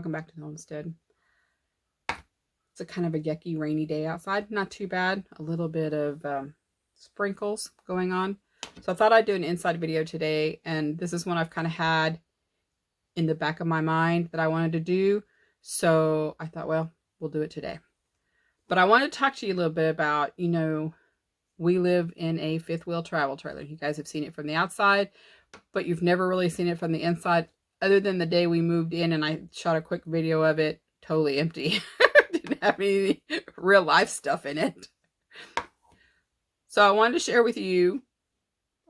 Welcome back to the homestead. It's a kind of a yucky rainy day outside. Not too bad. A little bit of sprinkles going on. So I thought I'd do an inside video today, and this is one I've kind of had in the back of my mind that I wanted to do. So I thought, well, we'll do it today. But I want to talk to you a little bit about, we live in a fifth wheel travel trailer. You guys have seen it from the outside, but you've never really seen it from the inside, other than the day we moved in and I shot a quick video of it, totally empty. Didn't have any real life stuff in it. So I wanted to share with you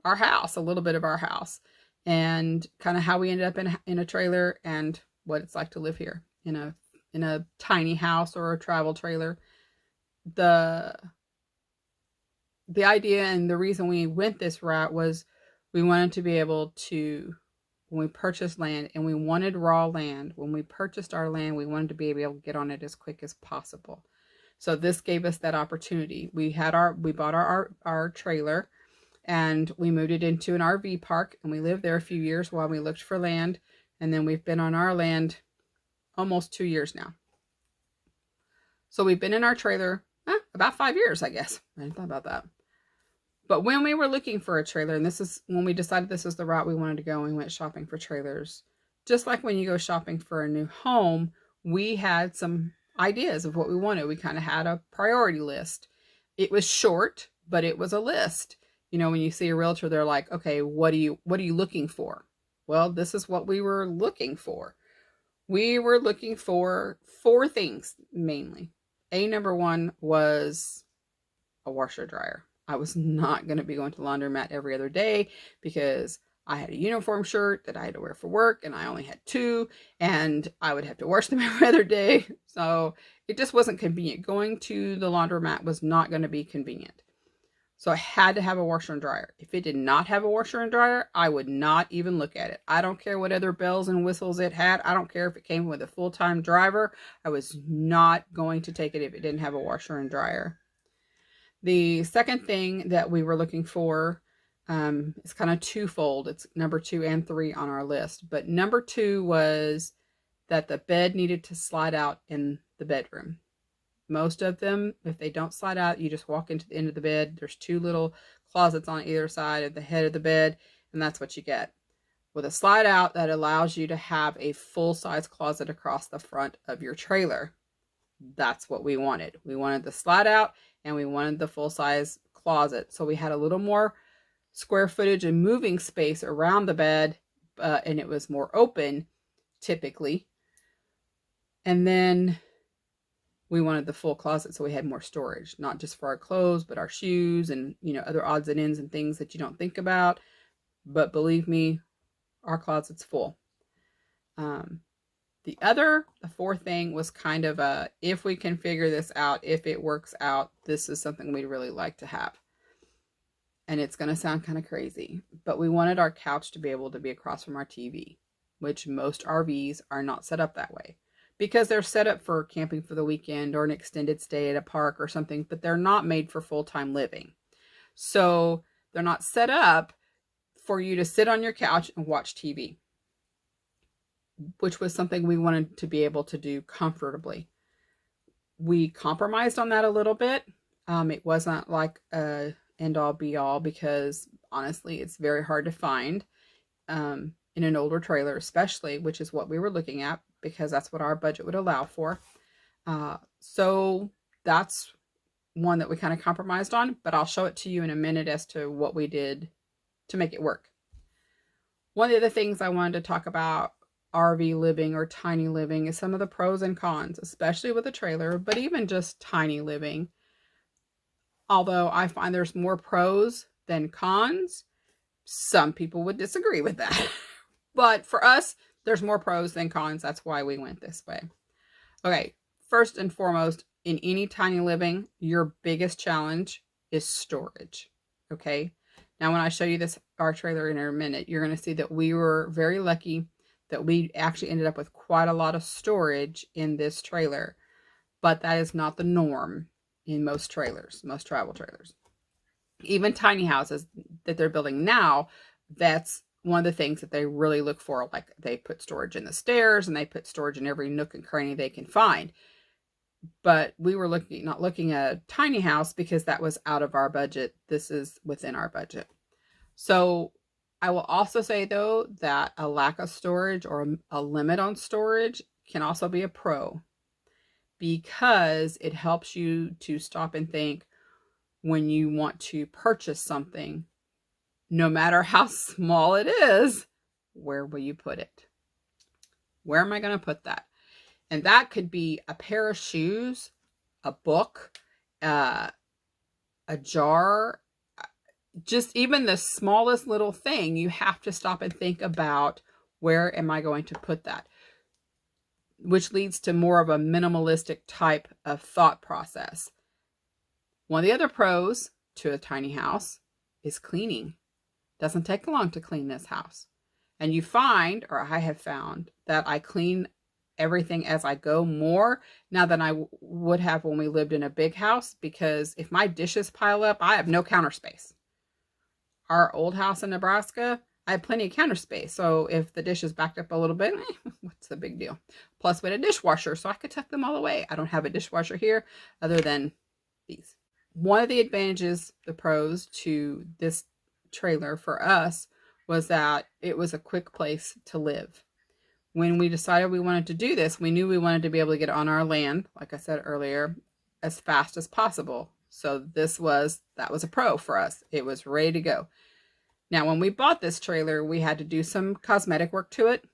our house, a little bit of our house, and kind of how we ended up in a trailer and what it's like to live here in a tiny house or a travel trailer. The idea and the reason we went this route was we wanted to be able to, when we purchased land, and we wanted raw land. When we purchased our land, we wanted to be able to get on it as quick as possible. So this gave us that opportunity. We bought our trailer, and we moved it into an RV park, and we lived there a few years while we looked for land. And then we've been on our land almost 2 years now. So we've been in our trailer about 5 years, I guess. I didn't thought about that. But when we were looking for a trailer, and this is when we decided this is the route we wanted to go, and we went shopping for trailers. Just like when you go shopping for a new home, we had some ideas of what we wanted. We kind of had a priority list. It was short, but it was a list. When you see a realtor, they're like, okay, what are you looking for? Well, this is what we were looking for. We were looking for 4 things mainly. Number 1 was a washer dryer. I was not going to be going to laundromat every other day because I had a uniform shirt that I had to wear for work, and I only had 2, and I would have to wash them every other day. So it just wasn't convenient. Going to the laundromat was not going to be convenient. So I had to have a washer and dryer. If it did not have a washer and dryer, I would not even look at it. I don't care what other bells and whistles it had. I don't care if it came with a full-time driver. I was not going to take it if it didn't have a washer and dryer. The second thing that we were looking for is kind of twofold. It's number 2 and 3 on our list. But number 2 was that the bed needed to slide out in the bedroom. Most of them, if they don't slide out, you just walk into the end of the bed. There's 2 little closets on either side of the head of the bed, and that's what you get. With a slide out, that allows you to have a full-size closet across the front of your trailer. That's what we wanted. We wanted the slide out, and we wanted the full-size closet. So we had a little more square footage and moving space around the bed, and it was more open, typically. And then we wanted the full closet, so we had more storage, not just for our clothes, but our shoes and, other odds and ends and things that you don't think about. But believe me, our closet's full. The 4th thing was kind of if we can figure this out, if it works out, this is something we'd really like to have. And it's going to sound kind of crazy, but we wanted our couch to be able to be across from our TV, which most RVs are not set up that way, because they're set up for camping for the weekend or an extended stay at a park or something, but they're not made for full-time living. So they're not set up for you to sit on your couch and watch TV, which was something we wanted to be able to do comfortably. We compromised on that a little bit. It wasn't like a end-all be-all, because honestly, it's very hard to find in an older trailer, especially, which is what we were looking at, because that's what our budget would allow for. So that's one that we kind of compromised on, but I'll show it to you in a minute as to what we did to make it work. One of the things I wanted to talk about RV living or tiny living is some of the pros and cons, especially with a trailer, but even just tiny living. Although I find there's more pros than cons, some people would disagree with that. But for us, there's more pros than cons. That's why we went this way. Okay, first and foremost, in any tiny living, your biggest challenge is storage. Okay, now when I show you our trailer in a minute, you're going to see that we were very lucky that we actually ended up with quite a lot of storage in this trailer. But that is not the norm in most trailers, most travel trailers. Even tiny houses that they're building now, that's one of the things that they really look for, like they put storage in the stairs and they put storage in every nook and cranny they can find. But we were not looking at a tiny house because that was out of our budget. This is within our budget. So I will also say, though, that a lack of storage or a limit on storage can also be a pro, because it helps you to stop and think when you want to purchase something, no matter how small it is, where will you put it? Where am I going to put that? And that could be a pair of shoes, a book, a jar, just even the smallest little thing. You have to stop and think about, where am I going to put that? Which leads to more of a minimalistic type of thought process. One of the other pros to a tiny house is cleaning. Doesn't take long to clean this house. And you find, or I have found, that I clean everything as I go more now than I would have when we lived in a big house, because if my dishes pile up, I have no counter space. Our old house in Nebraska, I had plenty of counter space. So if the dishes backed up a little bit, what's the big deal? Plus, we had a dishwasher, so I could tuck them all away. I don't have a dishwasher here other than these. One of the advantages, the pros to this trailer for us, was that it was a quick place to live. When we decided we wanted to do this, we knew we wanted to be able to get on our land, like I said earlier, as fast as possible. So that was a pro for us. It was ready to go. Now, when we bought this trailer, we had to do some cosmetic work to it.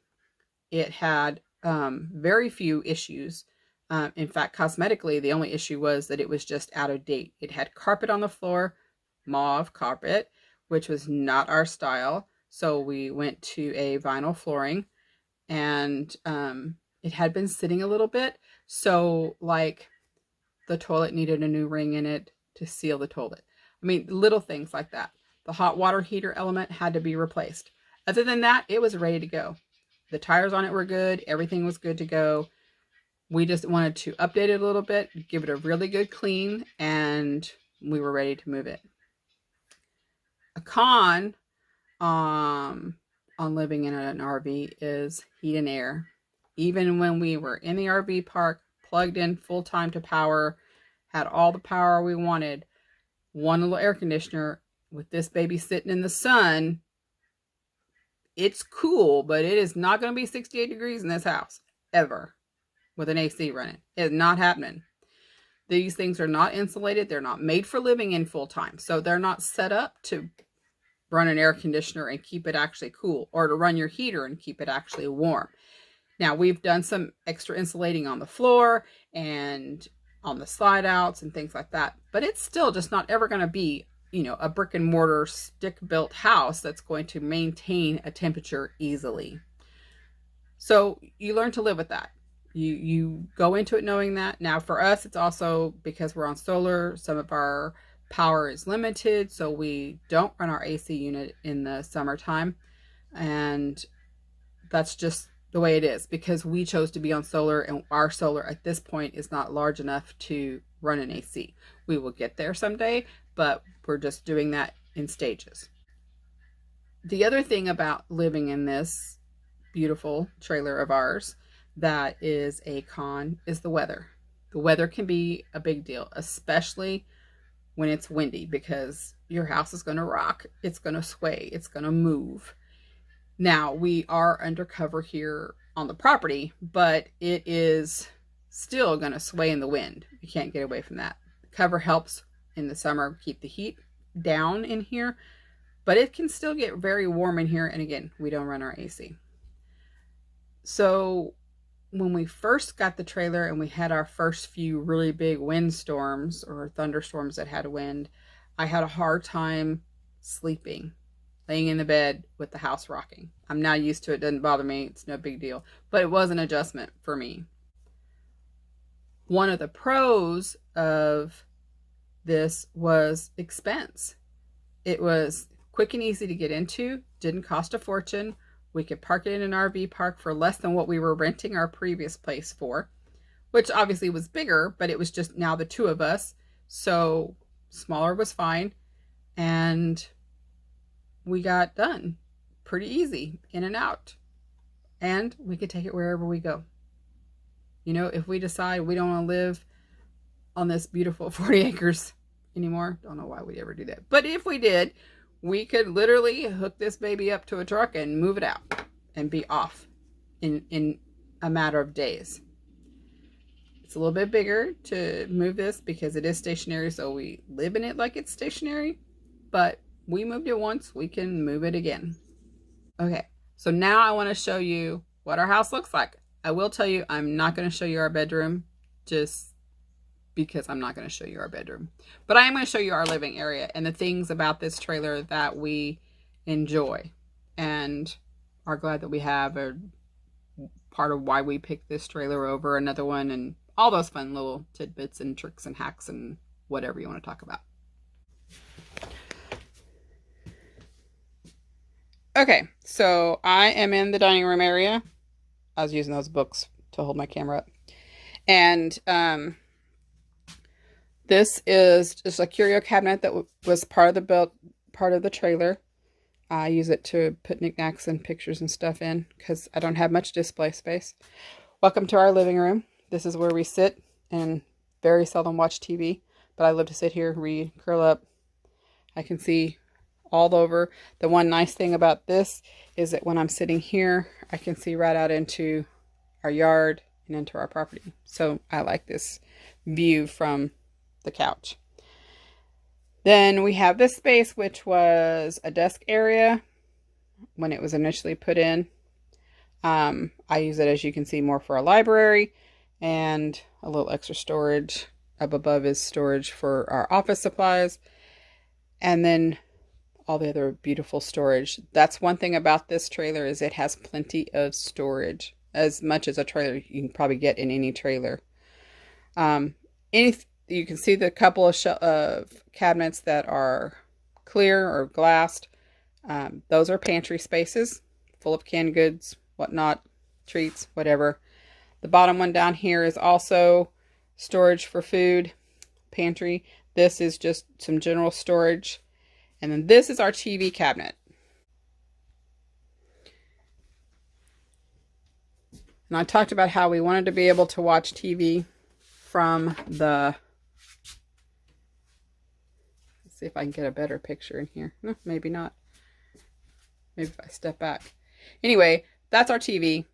It had very few issues. In fact, cosmetically, the only issue was that it was just out of date. It had carpet on the floor, mauve carpet, which was not our style. So we went to a vinyl flooring, and it had been sitting a little bit. So like the toilet needed a new ring in it to seal the toilet. I mean, little things like that. The hot water heater element had to be replaced. Other than that, it was ready to go. The tires on it were good. Everything was good to go. We just wanted to update it a little bit, give it a really good clean, and we were ready to move it. A con on living in an RV is heat and air. Even when we were in the RV park, plugged in full time to power, had all the power we wanted, one little air conditioner, with this baby sitting in the sun, it's cool, but it is not going to be 68 degrees in this house, ever, with an AC running. It's not happening. These things are not insulated. They're not made for living in full time. So they're not set up to run an air conditioner and keep it actually cool, or to run your heater and keep it actually warm. Now, we've done some extra insulating on the floor and on the slide outs and things like that, but it's still just not ever going to be, a brick and mortar stick built house that's going to maintain a temperature easily. So you learn to live with that. You go into it knowing that. Now for us, it's also because we're on solar, some of our power is limited, so we don't run our AC unit in the summertime. And that's just the way it is, because we chose to be on solar, and our solar at this point is not large enough to run an AC. We will get there someday, but we're just doing that in stages. The other thing about living in this beautiful trailer of ours that is a con is the weather. The weather can be a big deal, especially when it's windy, because your house is going to rock, it's going to sway, it's going to move. Now, we are undercover here on the property, but it is still going to sway in the wind. You can't get away from that. The cover helps in the summer keep the heat down in here, but it can still get very warm in here. And again, we don't run our AC. So when we first got the trailer and we had our first few really big windstorms or thunderstorms that had wind, I had a hard time sleeping, laying in the bed with the house rocking. I'm now used to it. It doesn't bother me. It's no big deal. But it was an adjustment for me. One of the pros of this was expense. It was quick and easy to get into, didn't cost a fortune. We could park it in an RV park for less than what we were renting our previous place for, which obviously was bigger, but it was just now the two of us. So smaller was fine. And we got done. pretty easy in and out. And we could take it wherever we go. You know, if we decide we don't want to live on this beautiful 40 acres anymore, don't know why we'd ever do that. But if we did, we could literally hook this baby up to a truck and move it out and be off in a matter of days. It's a little bit bigger to move this because it is stationary, so we live in it like it's stationary. But we moved it once, we can move it again. Okay, so now I want to show you what our house looks like. I will tell you, I'm not going to show you our bedroom just because I'm not going to show you our bedroom. But I am going to show you our living area and the things about this trailer that we enjoy and are glad that we have, a part of why we picked this trailer over another one, and all those fun little tidbits and tricks and hacks and whatever you want to talk about. Okay, so I am in the dining room area. I was using those books to hold my camera up. And this is just a curio cabinet that was part of the trailer. I use it to put knickknacks and pictures and stuff in because I don't have much display space. Welcome to our living room. This is where we sit and very seldom watch TV, but I love to sit here, read, curl up. I can see all over. The one nice thing about this is that when I'm sitting here, I can see right out into our yard and into our property. So I like this view from the couch. Then we have this space, which was a desk area when it was initially put in. I use it, as you can see, more for a library and a little extra storage. Up above is storage for our office supplies. And then all the other beautiful storage. That's one thing about this trailer, is it has plenty of storage. As much as a trailer you can probably get in any trailer. You can see the couple of cabinets that are clear or glassed. Those are pantry spaces, full of canned goods, whatnot, treats, whatever. The bottom one down here is also storage for food, pantry. This is just some general storage. And then this is our TV cabinet. And I talked about how we wanted to be able to watch TV from the... Let's see if I can get a better picture in here. No, maybe not. Maybe if I step back. Anyway, that's our TV.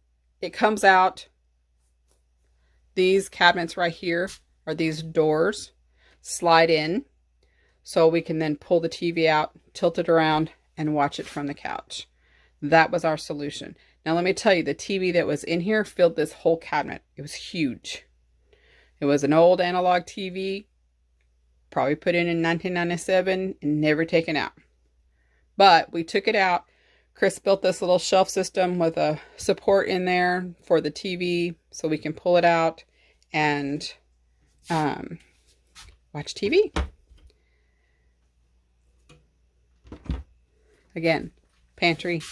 It comes out. These cabinets right here are these doors. Slide in. So we can then pull the TV out, tilt it around, and watch it from the couch. That was our solution. Now let me tell you, the TV that was in here filled this whole cabinet. It was huge. It was an old analog TV, probably put in 1997 and never taken out. But we took it out. Chris built this little shelf system with a support in there for the TV so we can pull it out and watch TV. Again, pantry.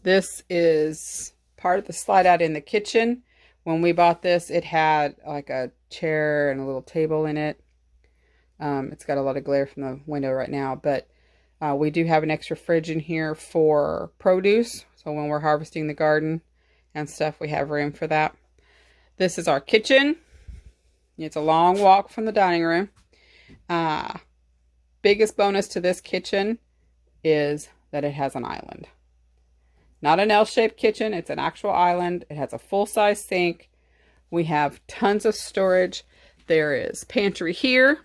This is part of the slide out in the kitchen. When we bought this, it had like a chair and a little table in it. It's got a lot of glare from the window right now, but we do have an extra fridge in here for produce. So when we're harvesting the garden and stuff, we have room for that. This is our kitchen. It's a long walk from the dining room. Biggest bonus to this kitchen is that it has an island. Not an L-shaped kitchen, it's an actual island. It has a full-size sink. We have tons of storage. There is pantry here.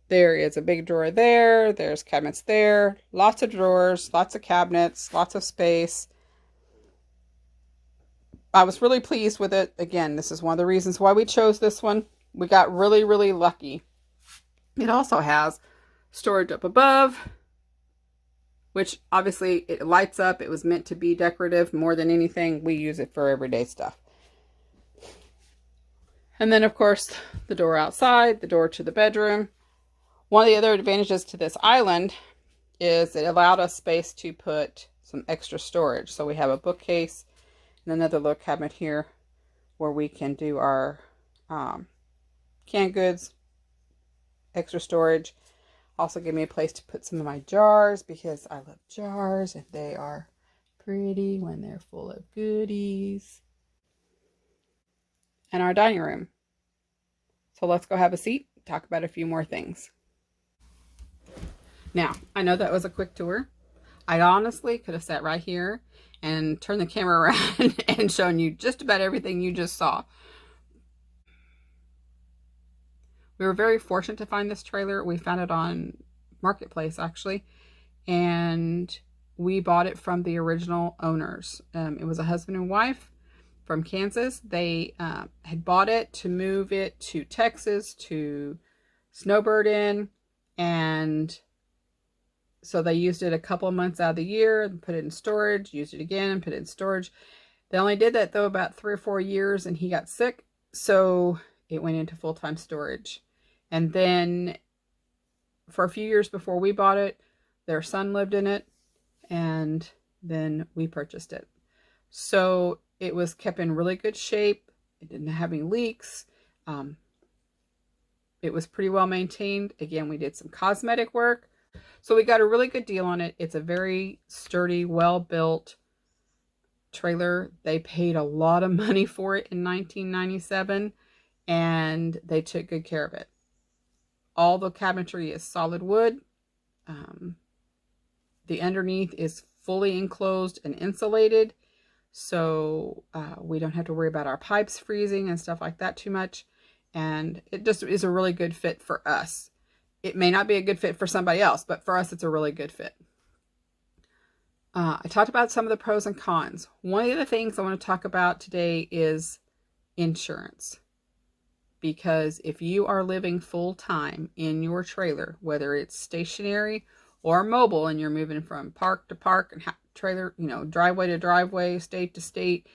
There is a big drawer there. There's cabinets there. Lots of drawers, lots of cabinets, lots of space. I was really pleased with it. Again, this is one of the reasons why we chose this one. We got really, really lucky. It also has storage up above, which obviously it lights up. It was meant to be decorative more than anything. We use it for everyday stuff. And then, of course, the door outside, the door to the bedroom. One of the other advantages to this island is it allowed us space to put some extra storage. So we have a bookcase and another little cabinet here where we can do our canned goods, extra storage. Also gave me a place to put some of my jars because I love jars and they are pretty when they're full of goodies. And our dining room. So let's go have a seat, talk about a few more things. Now, I know that was a quick tour. I honestly could have sat right here and turned the camera around and shown you just about everything you just saw. We were very fortunate to find this trailer. We found it on Marketplace, actually, and we bought it from the original owners. It was a husband and wife from Kansas. They had bought it to move it to Texas to snowbird in, and so they used it a couple of months out of the year and put it in storage, used it again and put it in storage. They only did that though about 3 or 4 years, and he got sick, so it went into full-time storage. And then for a few years before we bought it, their son lived in it, and then we purchased it. So it was kept in really good shape. It didn't have any leaks. It was pretty well maintained. Again, we did some cosmetic work. So we got a really good deal on it. It's a very sturdy, well-built trailer. They paid a lot of money for it in 1997, and they took good care of it. All the cabinetry is solid wood. The underneath is fully enclosed and insulated, so we don't have to worry about our pipes freezing and stuff like that too much. And it just is a really good fit for us. It may not be a good fit for somebody else, but for us, it's a really good fit. I talked about some of the pros and cons. One of the things I want to talk about today is insurance. Because if you are living full-time in your trailer, whether it's stationary or mobile, and you're moving from park to park and trailer, driveway to driveway, state to state,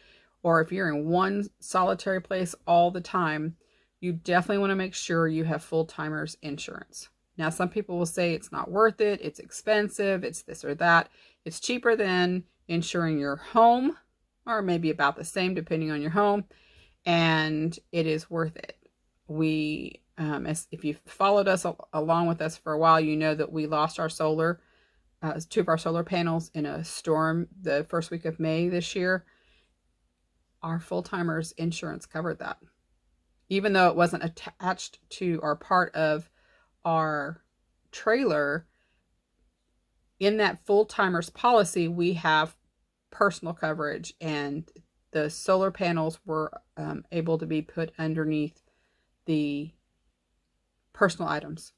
or if you're in one solitary place all the time, you definitely want to make sure you have full-timers insurance. Now, some people will say it's not worth it, it's expensive, it's this or that. It's cheaper than insuring your home, or maybe about the same depending on your home, and it is worth it. We, if you've followed us along with us for a while, you know that we lost our solar, 2 of our solar panels in a storm the first week of May this year. Our full-timers insurance covered that. Even though it wasn't attached to or part of our trailer, in that full-timers policy, we have personal coverage, and the solar panels were able to be put underneath the personal items.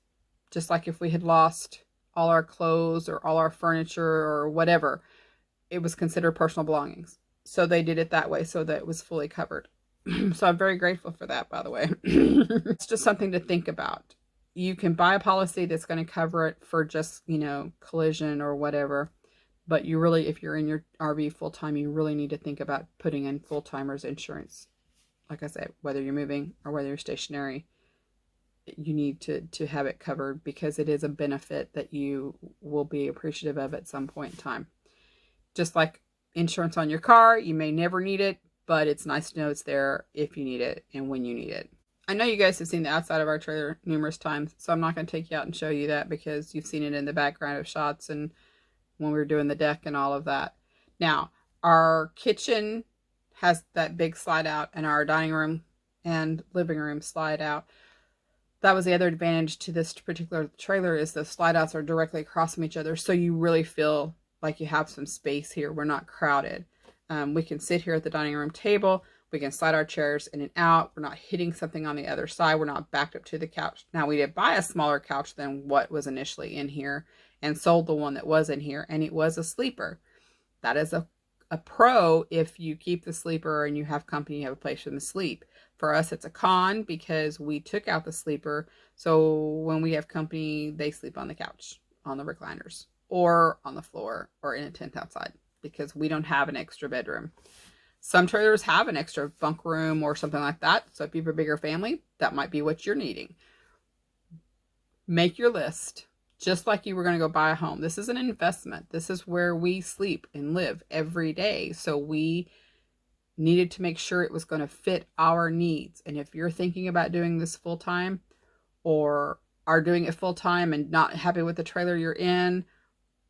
Just like if we had lost all our clothes or all our furniture or whatever, it was considered personal belongings. So they did it that way so that it was fully covered. So I'm very grateful for that, by the way. It's just something to think about. You can buy a policy that's going to cover it for just, collision or whatever. But you really, if you're in your RV full-time, you really need to think about putting in full-timers insurance. Like I said, whether you're moving or whether you're stationary, you need to have it covered because it is a benefit that you will be appreciative of at some point in time. Just like insurance on your car, you may never need it, but it's nice to know it's there if you need it and when you need it. I know you guys have seen the outside of our trailer numerous times, so I'm not going to take you out and show you that because you've seen it in the background of shots and when we were doing the deck and all of that. Now, our kitchen has that big slide out, and our dining room and living room slide out. That was the other advantage to this particular trailer, is the slide outs are directly across from each other, so you really feel like you have some space here. We're not crowded. We can sit here at the dining room table. We can slide our chairs in and out. We're not hitting something on the other side. We're not backed up to the couch. Now, we did buy a smaller couch than what was initially in here and sold the one that was in here, and it was a sleeper. That is a pro if you keep the sleeper and you have company, you have a place for them to sleep. For us, it's a con because we took out the sleeper. So when we have company, they sleep on the couch, on the recliners, or on the floor, or in a tent outside because we don't have an extra bedroom. Some trailers have an extra bunk room or something like that. So if you have a bigger family, that might be what you're needing. Make your list. Just like you were going to go buy a home. This is an investment. This is where we sleep and live every day. So we needed to make sure it was going to fit our needs. And if you're thinking about doing this full time or are doing it full time and not happy with the trailer you're in,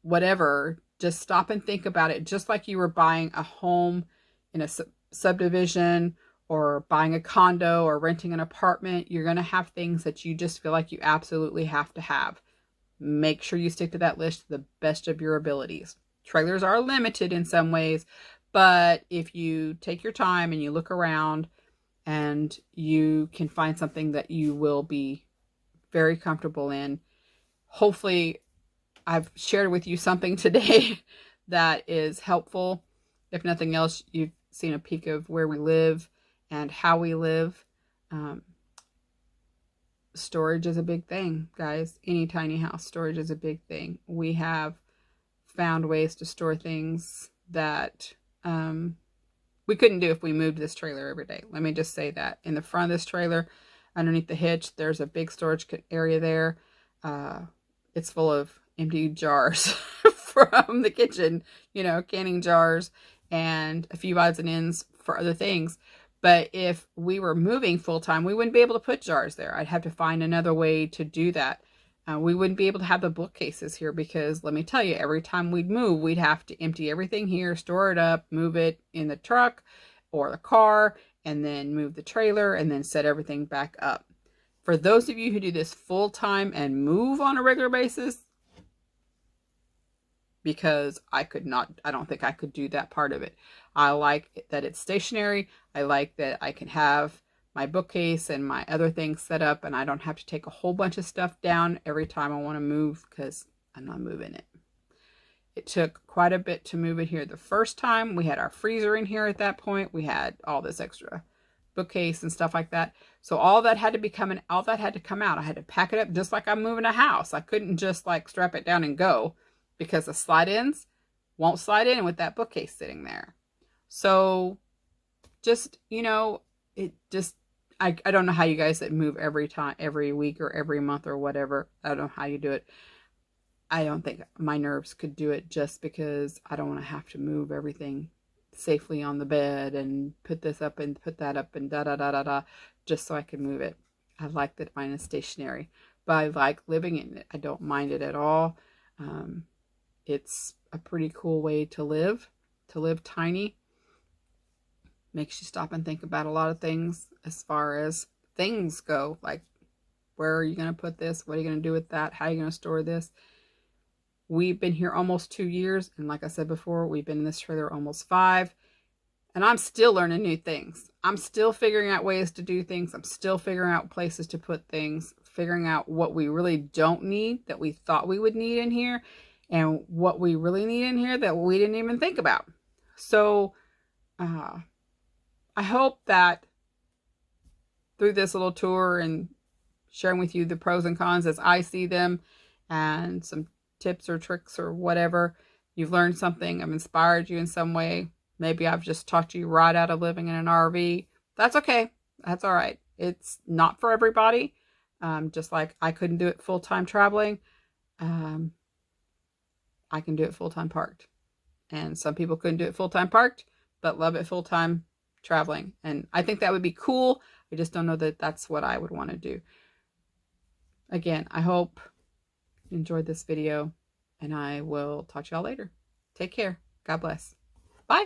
whatever, just stop and think about it. Just like you were buying a home in a subdivision or buying a condo or renting an apartment, you're going to have things that you just feel like you absolutely have to have. Make sure you stick to that list to the best of your abilities. Trailers are limited in some ways, but if you take your time and you look around, and you can find something that you will be very comfortable in. Hopefully, I've shared with you something today that is helpful. If nothing else, you've seen a peek of where we live and how we live. Storage is a big thing, guys. Any tiny house, storage is a big thing. We have found ways to store things that we couldn't do if we moved this trailer every day. Let me just say that. In the front of this trailer, underneath the hitch, there's a big storage area there. It's full of empty jars from the kitchen, you know, canning jars and a few odds and ends for other things. But if we were moving full time, we wouldn't be able to put jars there. I'd have to find another way to do that. We wouldn't be able to have the bookcases here because let me tell you, every time we'd move, we'd have to empty everything here, store it up, move it in the truck or the car, and then move the trailer and then set everything back up. For those of you who do this full time and move on a regular basis, because I don't think I could do that part of it. I like that it's stationary. I like that I can have my bookcase and my other things set up and I don't have to take a whole bunch of stuff down every time I want to move because I'm not moving it. It took quite a bit to move it here the first time. We had our freezer in here at that point. We had all this extra bookcase and stuff like that. So all that had to come out. I had to pack it up just like I'm moving a house. I couldn't just like strap it down and go because the slide-ins won't slide in with that bookcase sitting there. So just, you know, I don't know how you guys that move every week or every month or whatever. I don't know how you do it. I don't think my nerves could do it just because I don't want to have to move everything safely on the bed and put this up and put that up and da just so I can move it. I like that mine is stationary, but I like living in it. I don't mind it at all. It's a pretty cool way to live tiny. Makes you stop and think about a lot of things as far as things go, like where are you going to put this? What are you going to do with that? How are you going to store this? We've been here almost 2 years. And like I said before, we've been in this trailer almost 5. And I'm still learning new things. I'm still figuring out ways to do things. I'm still figuring out places to put things, figuring out what we really don't need that we thought we would need in here and what we really need in here that we didn't even think about. So, I hope that through this little tour and sharing with you the pros and cons as I see them and some tips or tricks or whatever, you've learned something. I've inspired you in some way. Maybe I've just taught you right out of living in an RV. That's okay. That's all right. It's not for everybody. Just like I couldn't do it full-time traveling. I can do it full-time parked. And some people couldn't do it full-time parked, but love it full-time traveling. And I think that would be cool. I just don't know that that's what I would want to do. Again, I hope you enjoyed this video and I will talk to y'all later. Take care. God bless. Bye.